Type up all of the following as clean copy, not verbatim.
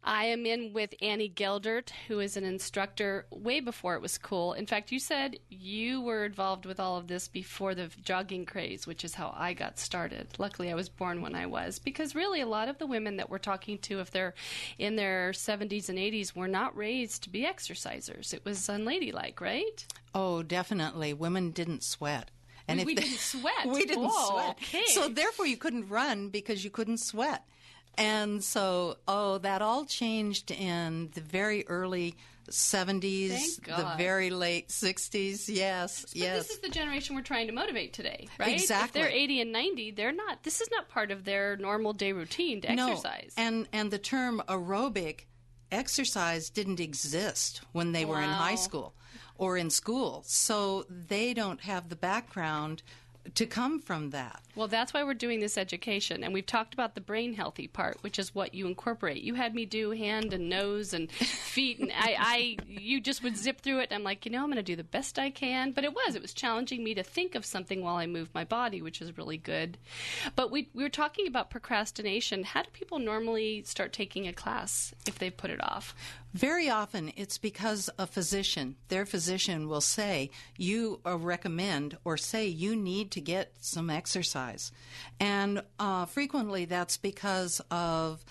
I am in with Annee Geldert, who is an instructor way before it was cool. In fact, you said you were involved with all of this before the jogging craze, which is how I got started. Luckily, I was born when I was, because really a lot of the women that we're talking to, if they're in their 70s and 80s, were not raised to be exercisers. It was unladylike, right? Oh, definitely. Women didn't sweat. And We didn't sweat. We didn't Whoa, sweat. okay. So therefore you couldn't run because you couldn't sweat. And so, that all changed in the very early 70s, Thank God. the very late 60s. Yes, But yes. this is the generation we're trying to motivate today, right? Exactly. If they're 80 and 90, they're not. This is not part of their normal day routine to exercise. No, and the term aerobic exercise didn't exist when they were in high school or in school. So they don't have the background to come from that. Well, that's why we're doing this education. And we've talked about the brain healthy part, which is what you incorporate. You had me do hand and nose and feet, and you just would zip through it. And I'm like, I'm going to do the best I can. But it was challenging me to think of something while I moved my body, which is really good. But we were talking about procrastination. How do people normally start taking a class if they put it off? Very often it's because their physician will say, you recommend or say you need to get some exercise. And frequently that's because of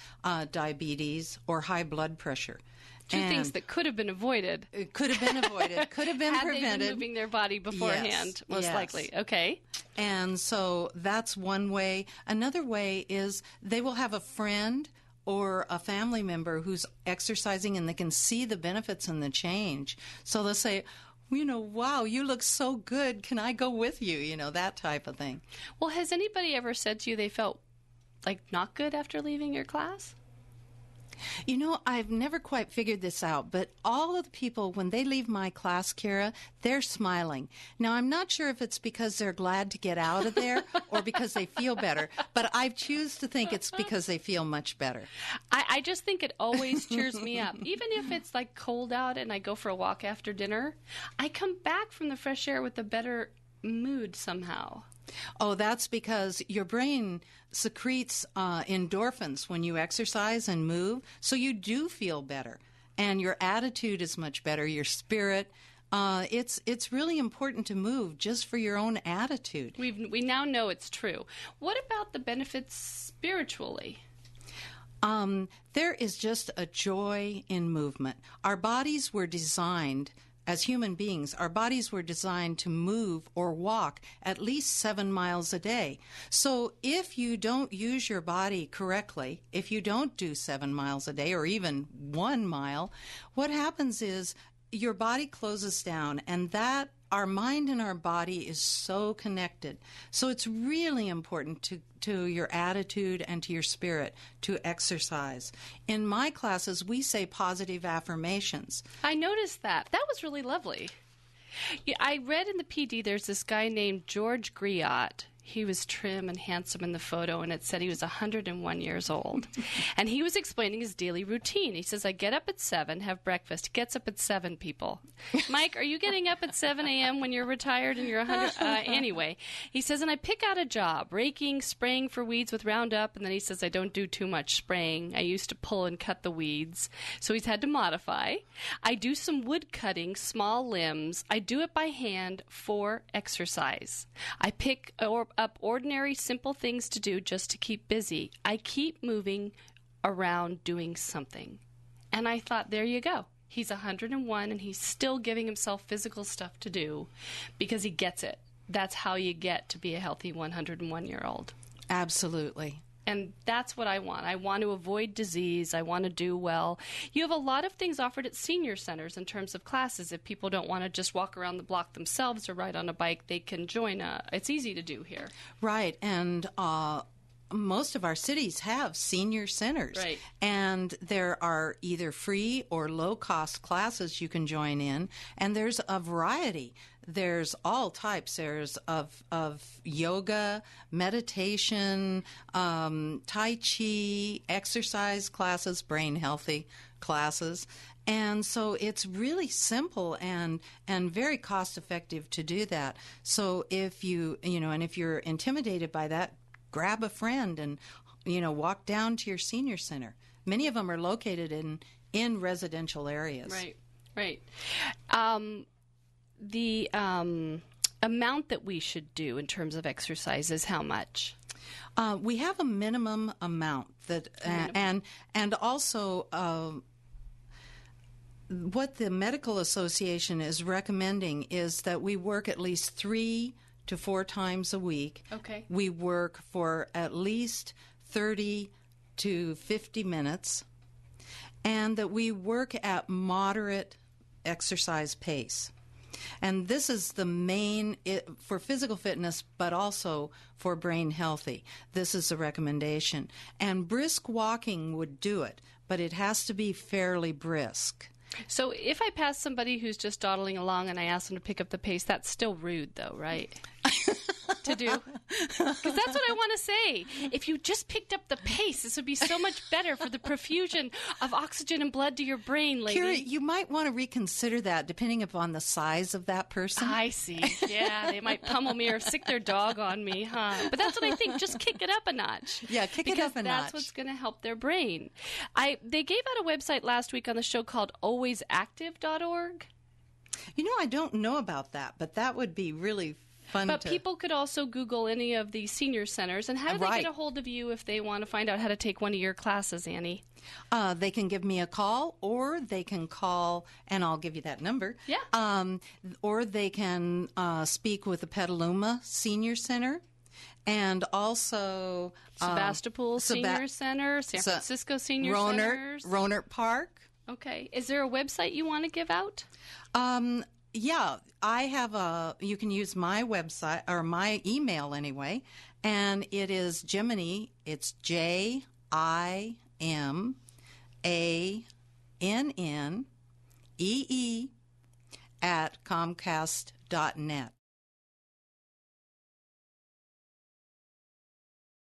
diabetes or high blood pressure. Two things that could have been avoided. It could have been avoided, could have been Had prevented. they been moving their body beforehand, most likely. Okay. And so that's one way. Another way is they will have a friend or a family member who's exercising and they can see the benefits and the change. So they'll say, wow, you look so good. Can I go with you? That type of thing. Well, has anybody ever said to you they felt like not good after leaving your class? I've never quite figured this out, but all of the people, when they leave my class, Kira, they're smiling. Now, I'm not sure if it's because they're glad to get out of there or because they feel better, but I choose to think it's because they feel much better. I just think it always cheers me up. Even if it's like cold out and I go for a walk after dinner, I come back from the fresh air with a better mood somehow. Oh, that's because your brain secretes endorphins when you exercise and move, so you do feel better, and your attitude is much better, your spirit. It's really important to move just for your own attitude. We now know it's true. What about the benefits spiritually? There is just a joy in movement. Our bodies were designed. As human beings, our bodies were designed to move or walk at least 7 miles a day. So if you don't use your body correctly, if you don't do 7 miles a day or even 1 mile, what happens is your body closes down, and that our mind and our body is so connected. So it's really important to your attitude and to your spirit to exercise. In my classes, we say positive affirmations. I noticed that. That was really lovely. Yeah, I read in the PD there's this guy named George Griot. He was trim and handsome in the photo, and it said he was 101 years old. And he was explaining his daily routine. He says, I get up at 7, have breakfast. He gets up at 7, people. Mike, are you getting up at 7 a.m. when you're retired and you're 100? Anyway, he says, and I pick out a job, raking, spraying for weeds with Roundup. And then he says, I don't do too much spraying. I used to pull and cut the weeds. So he's had to modify. I do some wood cutting, small limbs. I do it by hand for exercise. I pick up ordinary, simple things to do just to keep busy. I keep moving around doing something. And I thought, there you go. He's 101 and he's still giving himself physical stuff to do because he gets it. That's how you get to be a healthy 101-year-old. Absolutely. And that's what I want. I want to avoid disease. I want to do well. You have a lot of things offered at senior centers in terms of classes. If people don't want to just walk around the block themselves or ride on a bike, they can join. It's easy to do here. Right. And most of our cities have senior centers. Right. And there are either free or low-cost classes you can join in. And there's a variety. There's all types. There's of yoga, meditation, Tai Chi, exercise classes, brain healthy classes. And so it's really simple and very cost effective to do that. So if and if you're intimidated by that, grab a friend and walk down to your senior center. Many of them are located in residential areas. Right, right. The amount that we should do in terms of exercise is how much? We have a minimum amount that, and also what the Medical Association is recommending is that we work at least 3 to 4 times a week. Okay. We work for at least 30 to 50 minutes, and that we work at moderate exercise pace. And this is the main for physical fitness, but also for brain healthy. This is a recommendation. And brisk walking would do it, but it has to be fairly brisk. So if I pass somebody who's just dawdling along and I ask them to pick up the pace, that's still rude, though, right? To do? Because that's what I want to say. If you just picked up the pace, this would be so much better for the profusion of oxygen and blood to your brain, lady. Kira, you might want to reconsider that depending upon the size of that person. I see. Yeah, they might pummel me or sick their dog on me, huh? But that's what I think. Just kick it up a notch. Yeah, kick it up a notch. Because that's what's going to help their brain. They gave out a website last week on the show called alwaysactive.org. You know, I don't know about that, but that would be really fun. But people could also Google any of the senior centers. And how do they get a hold of you if they want to find out how to take one of your classes, Annee? They can give me a call, or they can call, and I'll give you that number. Yeah. Or they can speak with the Petaluma Senior Center, and also Sebastopol Senior Center, San Francisco Senior Centers. Rohnert Park. Okay. Is there a website you want to give out? Yeah, I have you can use my website, or my email anyway, and it is Jiminy. It's JIMANNEE @Comcast.net.